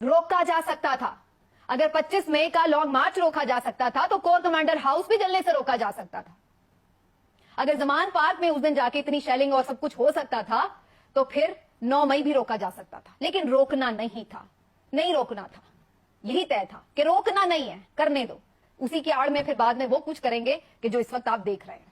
रोका जा सकता था। अगर 25 मई का लॉन्ग मार्च रोका जा सकता था तो कोर कमांडर हाउस भी जलने से रोका जा सकता था। अगर जमान पार्क में उस दिन जाके इतनी शेलिंग और सब कुछ हो सकता था तो फिर 9 मई भी रोका जा सकता था। लेकिन रोकना नहीं था, नहीं रोकना था। यही तय था कि रोकना नहीं है, करने दो। उसी की आड़ में फिर बाद में वो कुछ करेंगे कि जो इस वक्त आप देख रहे हैं।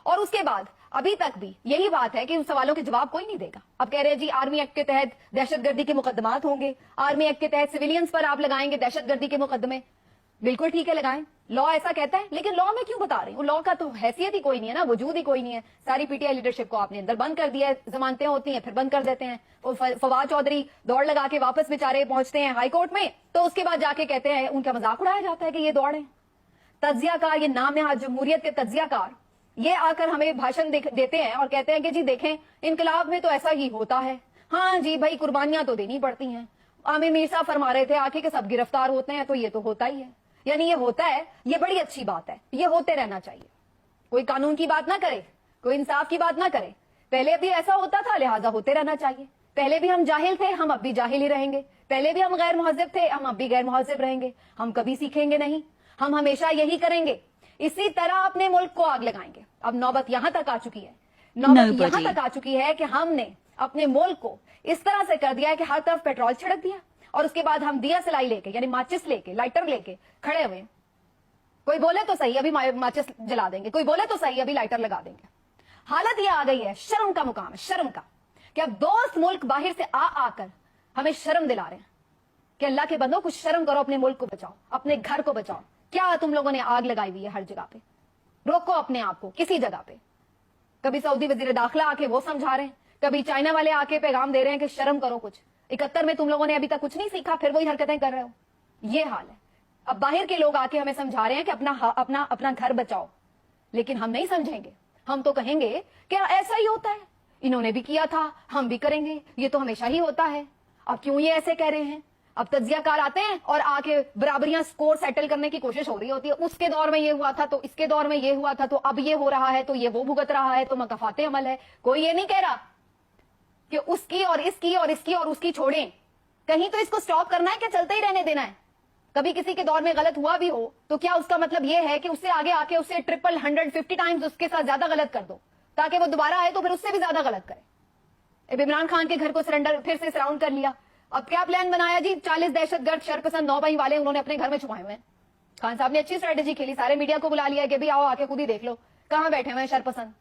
और उसके बाद अभी तक भी यही बात है कि उन सवालों के जवाब कोई नहीं देगा। अब कह रहे हैं जी आर्मी एक्ट के तहत दहशतगर्दी के मुकदमात होंगे, आर्मी एक्ट के तहत सिविलियंस पर आप लगाएंगे दहशतगर्दी के मुकदमे। बिल्कुल ठीक है, लगाएं, लॉ ऐसा कहता है। लेकिन लॉ में क्यों बता रही हूं? लॉ का तो हैसियत ही कोई नहीं है ना, वजूद ही कोई नहीं है। सारी पीटीआई लीडरशिप को आपने अंदर बंद कर दिया है, जमानतें होती हैं फिर बंद कर देते हैं। वो फवाद चौधरी दौड़ लगा के वापस बेचारे पहुंचते हैं हाई कोर्ट में, तो उसके बाद जाके कहते हैं, उनका मजाक उड़ाया जाता है कि ये दौड़े तज्जियाकार, ये नाम है जमहूरियत के तज्जियाकार, ये आकर हमें भाषण देते हैं और कहते हैं कि जी देखें इनकलाब में तो ऐसा ही होता है। हाँ जी भाई, कुर्बानियां तो देनी पड़ती हैं। आमिर मीर साहब फरमा रहे थे आके कि सब गिरफ्तार होते हैं, तो ये तो होता ही है। यानी ये होता है, ये बड़ी अच्छी बात है, ये होते रहना चाहिए। कोई कानून की बात ना करे, कोई इंसाफ की बात ना करे। पहले भी ऐसा होता था, लिहाजा होते रहना चाहिए। पहले भी हम जाहिल थे, हम अब भी जाहिल ही रहेंगे। पहले भी हम गैर मुहज़्ज़िब थे, हम अब भी गैर मुहज़्ज़िब रहेंगे। हम कभी सीखेंगे नहीं, हम हमेशा यही करेंगे। इसी तरह अपने मुल्क को आग लगाएंगे। अब नौबत यहां तक आ चुकी है, नौबत यहां तक आ चुकी है कि हमने अपने मुल्क को इस तरह से कर दिया है कि हर तरफ पेट्रोल छिड़क दिया और उसके बाद हम दिया सलाई लेके, यानी माचिस लेके, लाइटर लेके खड़े हुए। कोई बोले तो सही अभी माचिस जला देंगे, कोई बोले तो सही अभी लाइटर लगा देंगे। हालत यह आ गई है, शर्म का मुकाम है, शर्म का, कि अब दोस्त मुल्क बाहर से आकर हमें शर्म दिला रहे हैं कि अल्लाह के बंदों कुछ शर्म करो, अपने मुल्क को बचाओ, अपने घर को बचाओ। क्या तुम लोगों ने आग लगाई हुई है हर जगह पे? रोको अपने आप को किसी जगह पे। कभी सऊदी वजीर दाखिला आके वो समझा रहे हैं, कभी चाइना वाले आके पैगाम दे रहे हैं कि शर्म करो कुछ। 71 में तुम लोगों ने अभी तक कुछ नहीं सीखा, फिर वही हरकतें कर रहे हो। ये हाल है। अब बाहर के लोग आके हमें समझा रहे हैं कि अपना घर बचाओ, लेकिन हम नहीं समझेंगे। हम तो कहेंगे कि ऐसा ही होता है, इन्होंने भी किया था, हम भी करेंगे, ये तो हमेशा ही होता है। अब क्यों ये ऐसे कह रहे हैं? अब तज्जियाकार आते हैं और आके बराबरियां स्कोर सेटल करने की कोशिश हो रही होती है। उसके दौर में ये हुआ था, तो इसके दौर में ये हुआ था, तो अब ये हो रहा है, तो ये वो भुगत रहा है, तो मकफाते अमल है। कोई ये नहीं कह रहा कि उसकी और इसकी और इसकी और उसकी छोड़ें। कहीं तो इसको स्टॉप करना है कि चलते ही रहने देना है? कभी किसी के दौर में गलत हुआ भी हो तो क्या उसका मतलब ये है कि उससे आगे आके उससे 150 टाइम्स उसके साथ ज्यादा गलत कर दो ताकि वो दोबारा आए तो फिर उससे भी ज्यादा गलत करे? इमरान खान के घर को सरेंडर फिर से सराउंड कर लिया। अब क्या प्लान बनाया जी? 40 दहशतगर्द शरपसंद 9 मई वाले उन्होंने अपने घर में छुपाए हुए हैं। खान साहब ने अच्छी स्ट्रेटेजी खेली, सारे मीडिया को बुला लिया कि भी आओ आके खुद ही देख लो कहां बैठे हुए हैं शरपसंद।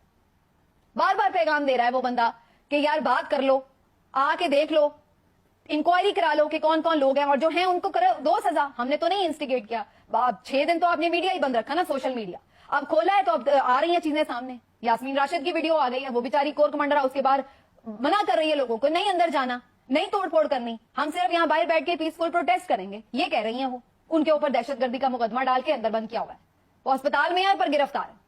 बार बार पैगाम दे रहा है वो बंदा कि यार बात कर लो, आके देख लो, इंक्वायरी करा लो कि कौन कौन लोग हैं, और जो हैं उनको करो दो सजा। हमने तो नहीं इंस्टिगेट किया। 6 दिन तो आपने मीडिया ही बंद रखा ना, सोशल मीडिया। अब खोला है तो अब आ रही है चीजें सामने। यास्मीन राशिद की वीडियो आ गई है, वो बेचारी कोर कमांडर हाउस के बाहर मना कर रही है लोगों को, नहीं अंदर जाना, नहीं तोड़फोड़ करनी, हम सिर्फ यहाँ बाहर बैठ के पीसफुल प्रोटेस्ट करेंगे, ये कह रही हैं वो। उनके ऊपर दहशतगर्दी का मुकदमा डाल के अंदर बंद किया हुआ है। वो अस्पताल में है पर गिरफ्तार है।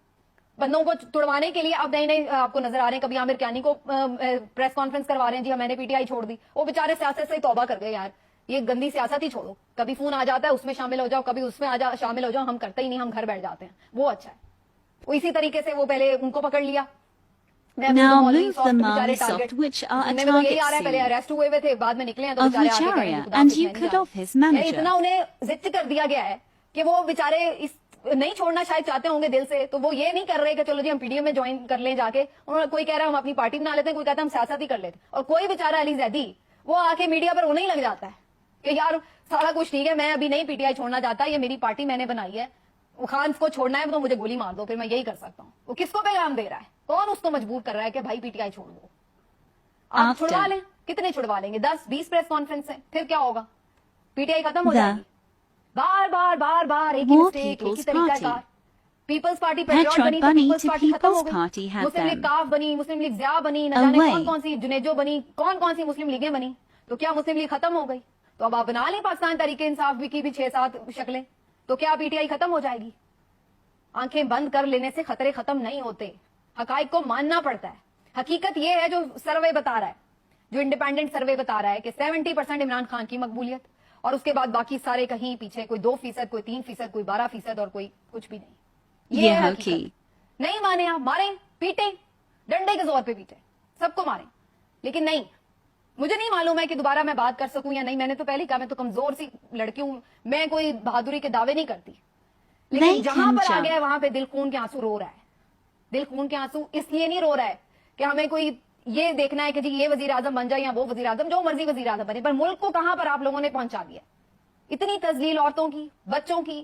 बंदों को तुड़वाने के लिए अब नए नए आपको नजर आ रहे हैं। कभी आमिर क्यानी को प्रेस कॉन्फ्रेंस करवा रहे हैं, जी मैंने पीटीआई छोड़ दी। वो बेचारे सियासत से तौबा कर गए यार, ये गंदी सियासत ही छोड़ो। कभी फोन आ जाता है उसमें शामिल हो जाओ, कभी उसमें शामिल हो जाओ, हम करते ही नहीं, हम घर बैठ जाते हैं, वो अच्छा है। वो इसी तरीके से वो पहले उनको पकड़ लिया। Now move the Mali soft which are a target पहले अरेस्ट हुए थे, बाद में निकले हैं तो of Wucharia, and you cut off his manager. इतना उन्हें जिद कर दिया गया है कि वो बेचारे इस नहीं छोड़ना शायद चाहते होंगे दिल से, तो वो ये नहीं कर रहे कि चलो जी हम पीडीएम में ज्वाइन कर लें जाके। उन्होंने कोई कह रहा है हम अपनी पार्टी बना लेते हैं, कोई कहता है हम सियासत ही कर लेते हैं। और कोई बेचारा अली जैदी वो आके मीडिया पर रोने ही लग जाता है कि यार सारा कुछ ठीक है, मैं अभी नहीं पीटीआई छोड़ना चाहता, ये मेरी पार्टी मैंने बनाई है, खान को छोड़ना है तो मुझे गोली मार दो, फिर मैं यही कर सकता हूँ। वो किसको पैगाम दे रहा है? कौन उसको मजबूर कर रहा है कि भाई पीटीआई छोड़ दो? आप छुड़वा लें, कितने छुड़वा लेंगे? 10-20 प्रेस कॉन्फ्रेंस है, फिर क्या होगा? पीटीआई खत्म हो जाएगी। बार बार बार बार एक ही मिस्टेक, एक ही तरीका। पीपल्स पार्टी पेट्रियट बनी तो पीपल्स पार्टी खत्म हो गई। मुस्लिम लीग काफ बनी, मुस्लिम लीग ज़िया बनी, न जाने कौन कौन सी जुनेजो बनी, कौन कौन सी मुस्लिम लीगें बनी। तो क्या मुस्लिम लीग खत्म हो गई? तो अब आप बना लें पाकिस्तान तहरीक इंसाफ भी की भी 6-7 शक्लें, तो क्या पीटीआई खत्म हो जाएगी? आंखें बंद कर लेने से खतरे खत्म नहीं होते, हकाइक को मानना पड़ता है। हकीकत यह है जो सर्वे बता रहा है, जो इंडिपेंडेंट सर्वे बता रहा है कि 70% इमरान खान की मकबूलियत, और उसके बाद बाकी सारे कहीं पीछे, कोई 2%, कोई 3%, कोई 12% और कोई कुछ भी नहीं। ये है हकीकत। नहीं माने आप, मारें, पीटे, डंडे के जोर पे पीटे, सबको मारें, लेकिन नहीं, مجھے نہیں معلوم ہے کہ دوبارہ میں بات کر سکوں یا نہیں. میں نے تو پہلے کہا میں تو کمزور سی لڑکی ہوں, میں کوئی بہادری کے دعوے نہیں کرتی, لیکن نہیں جہاں پر آ کھینچا. گیا ہے وہاں پہ دل خون کے آنسو رو رہا ہے. دل خون کے آنسو اس لیے نہیں رو رہا ہے کہ ہمیں کوئی یہ دیکھنا ہے کہ جی یہ وزیر اعظم بن جائے یا وہ وزیر اعظم, جو مرضی وزیر اعظم بنے, پر ملک کو کہاں پر آپ لوگوں نے پہنچا دیا. اتنی تذلیل عورتوں کی, بچوں کی,